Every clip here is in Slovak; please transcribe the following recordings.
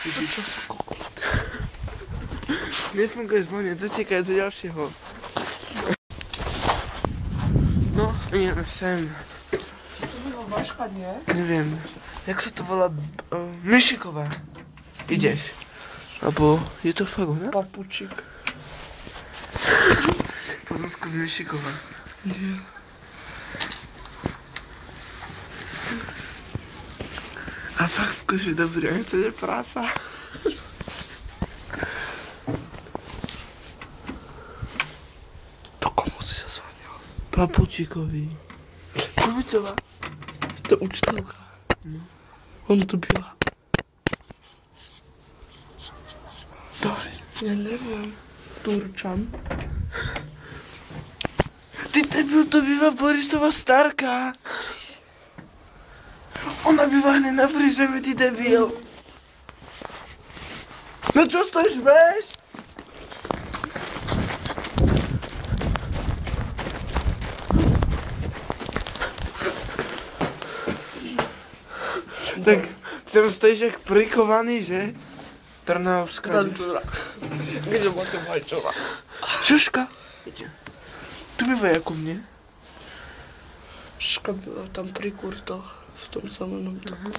Čo sú kokot? Nefunguje zvonec, utekaj za ďalšieho. No, ideme sem. To bylo Vaška, nie? Neviem, jak sa to volá? Myšiková. Ideš. Abo je to fakt ona? Papučík. Potom skús Myšiková. Nie. A fakt skúš, je dobrý, a chcete prasa. To komu si sa zvanil? Papučíkovi. Kulicová. To je učiteľka. No. On tu byla. Ja neviem. Turčan. Ty debil, to býva Borisova starka. Ona býva hneď na prízemí, ty debil. No čo stojíš, bež? Tak, ty tam stojíš jak prikovaný, že? Trnavská. Tančura. Kde máte Majčova? Šuška. Tu býva ako mne. Ška byla tam pri kurtoch. V tom samém domu.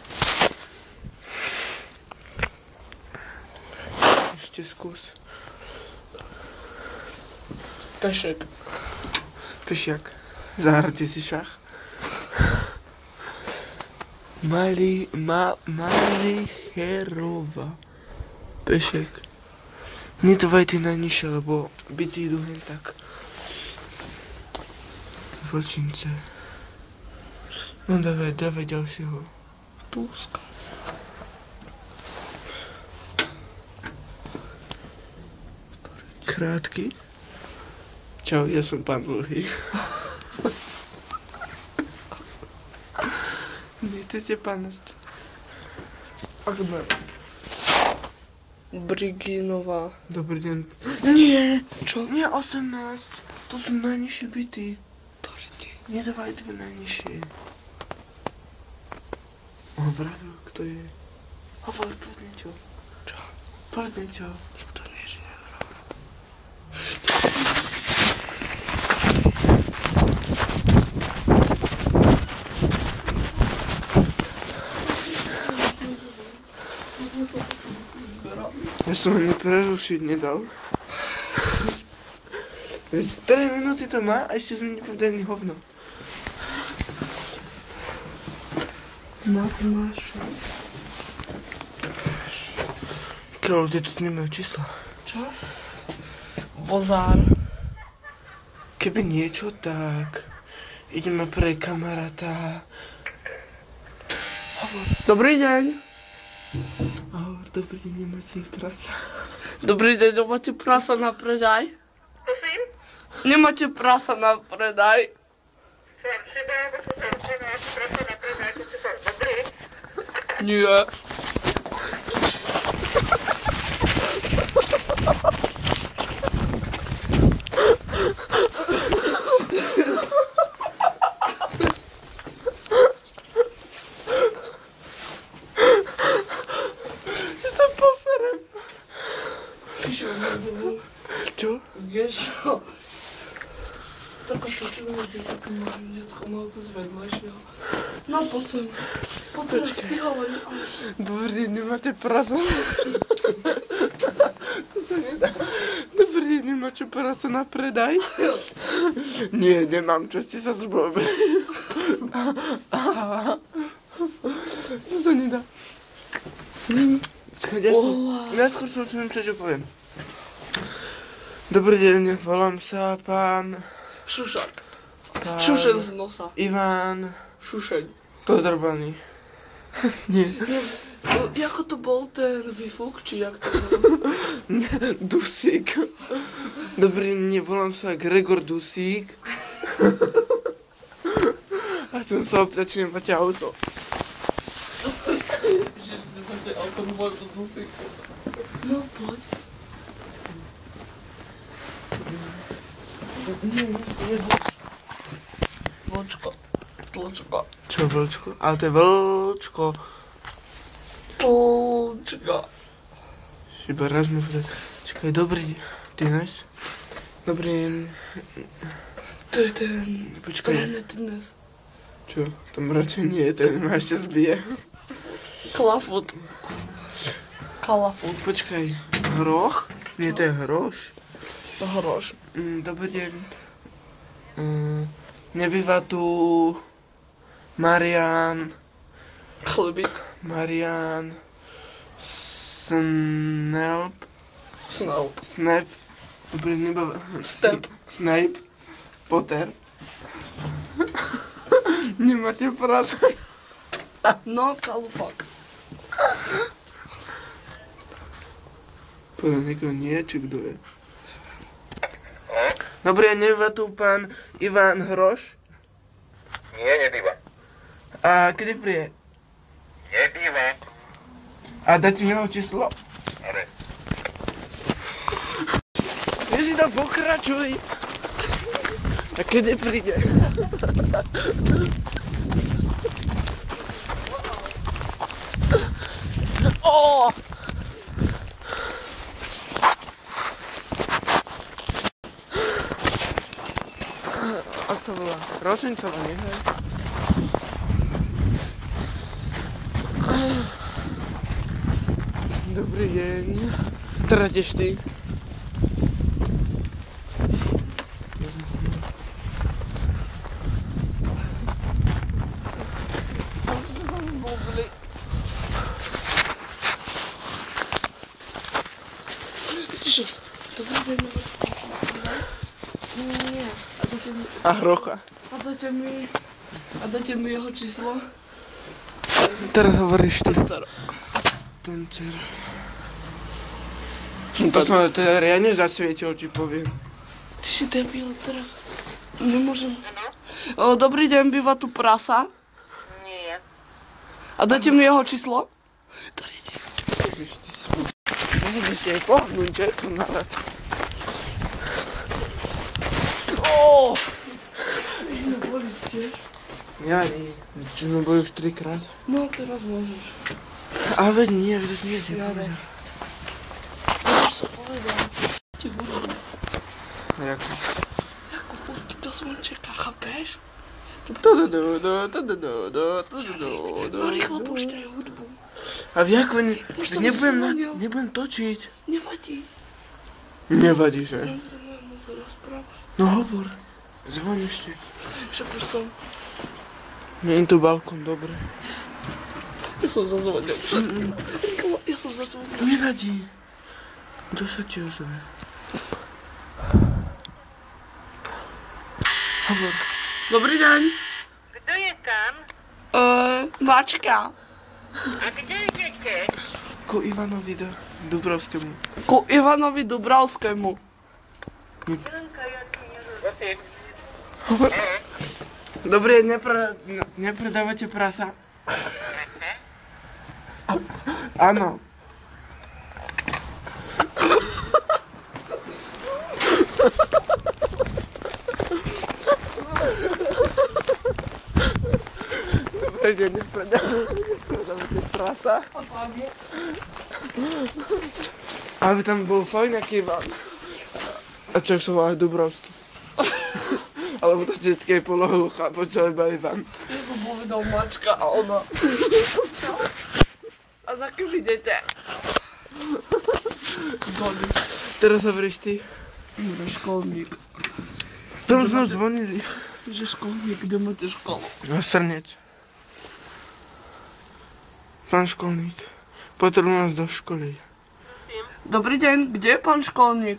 Ešte skús. Pešek. Pešiak. Zahrajte si šach. Malicherová. Pešek. Nedávajte najnižšie, lebo byty idú hen tak. Vlčince. No dávaj ďalšieho. Túska. Krátky. Čau, ja som pán Dlhý. Nechcete pánost? Akber. Briginová. Dobrý deň. Nie! Čo? Nie 18. To sú najnižšie byty. Dožite. Nedávaj dve najnižšie. Hovor, kto je? Hovor, povedz niečo. Čo? Povedz niečo. Nikto nežije. Ja som ani prerušiť nedal. 3 minúty to má a ešte sme nepovedali hovno. Máš. Karol, ty tu nemajú čísla. Čo? Vozár. Keby niečo, tak ideme pre kamaráta. Hovor. Dobrý deň. Hovor, dobrý deň, nemáte prasa. Dobrý deň, nemáte prasa na predaj? Prosím? Nemáte prasa na predaj? Som šiba, alebo čo tam máš prasa na predaj, to si to dobrý? Nie. Ja sa poserem. Čo? Gdzieś? Tylko skoczyłem gdzieś takim małym dziecko, no to z vedlejšieho. No potem stihali až. Dobrý deň, nemáte prasa? To sa nedá. Dobrý deň, nemáte prasa na predaj? Nie, nemám, čo ste sa zblobili. To sa nedá. Najskôr som si čo poviem. Dobrý deň, volám sa pán... Šušak. Pán... Šušen z nosa. Ivan... Šušeň. Podrbaný. Nie. Jako to bol ten výfuk, či jak to bolo? Dusík. Dobrý deň, volám sa Gregor Dusík. A chcem sa opýtať, či nemáte auto. Ježiš, nemáte auto, môj to dusík. No, poď. Vlčko. Tlčko. Čo, vlčko? Ale to je vlčko. Tlčko. Iba raz mu povedať. Čakaj, dobrý. Ty náš? Dobrý deň. To je ten... Počkaj. Renet dnes. Čo? Tam radšej nie, ten ma ešte zbije. Kalafut. Kalafut. Počkaj. Hroch? Nie, to je hroš. Hroš. Dobrý deň. Nebýva tu Marian. Chlebík. Marian. Snap. Dobrý, nebýva. Snape. Potter. Nemáte prasa. No, kalufak. Podľa niekoho nie, či kto je? Dobrý, nebýva tu pán Ivan Hroš? Nie, nebýva. A kedy príde? Nebýva. A dáte mi jeho číslo? Ale. Ty si tam pokračuj. A kedy príde? Ó! Ak sa volá? Ročencová, nie? Dobrý deň. Teraz ideš ty. Dobrý deň. Nie. A hrocha. A dáte mi jeho číslo? Teraz hovoríš ty. Tencer. Tencer. To je riadne zasvietil, ti poviem. Ty si debil, teraz nemôžem. Dobrý deň, býva tu prasa. Nie. A dáte mi jeho číslo? Dobrý deň. Mohol by si aj pohnúť, že? To narad. Ó! Sme boli tiež. Ja nie. Čo sme boli už 3-krát? No, teraz môžeš. A veď nie, si Ja povedal. Už som povedal. Ti budem. A ako? Ako pustí do zvončeka, chápeš? No rýchlo púšťaj hudbu. A ako Už som zvonil. nebudem točiť. Nevadí. Nevadí, že? Nebudeme sa rozprávať. No hovor. Zvoň ešte. Však už som. Nie je tu balkón, dobre. Ja som zazvonil. Rýchlo, ja som zazvonil. Nevadí. Kto sa ti ozve? Hovor. Dobrý deň. Kto je tam? Mačka. A kde idete? Ku Ivanovi Dubrovskému. Ku Ivanovi Dubrovskému. Ivanka, ja ti nerozumiem. Hovor. Dobre, nepredávate prasa? Áno. Dobre, nepredávate prasa? Ale tam bol fajn aký Ivan. A čo sa volá Dubrovský? Alebo to detské polohlucha, počul iba Ivan. Ja som povedal mačka a ona. A za kým idete? Doli. Teraz hovoríš ty. Že školník. Tam sme zvonili. Že školník, kde máte školu? Na Srnec. Pán školník, potrebujem nás do školy. Dobrý deň, kde je pán školník?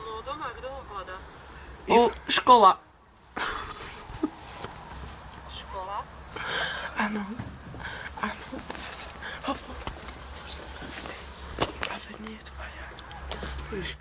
No doma, kto ho hľadá? Škola. Škola? Áno. Áno. Hovor. Ale nie je tvoja. Víš,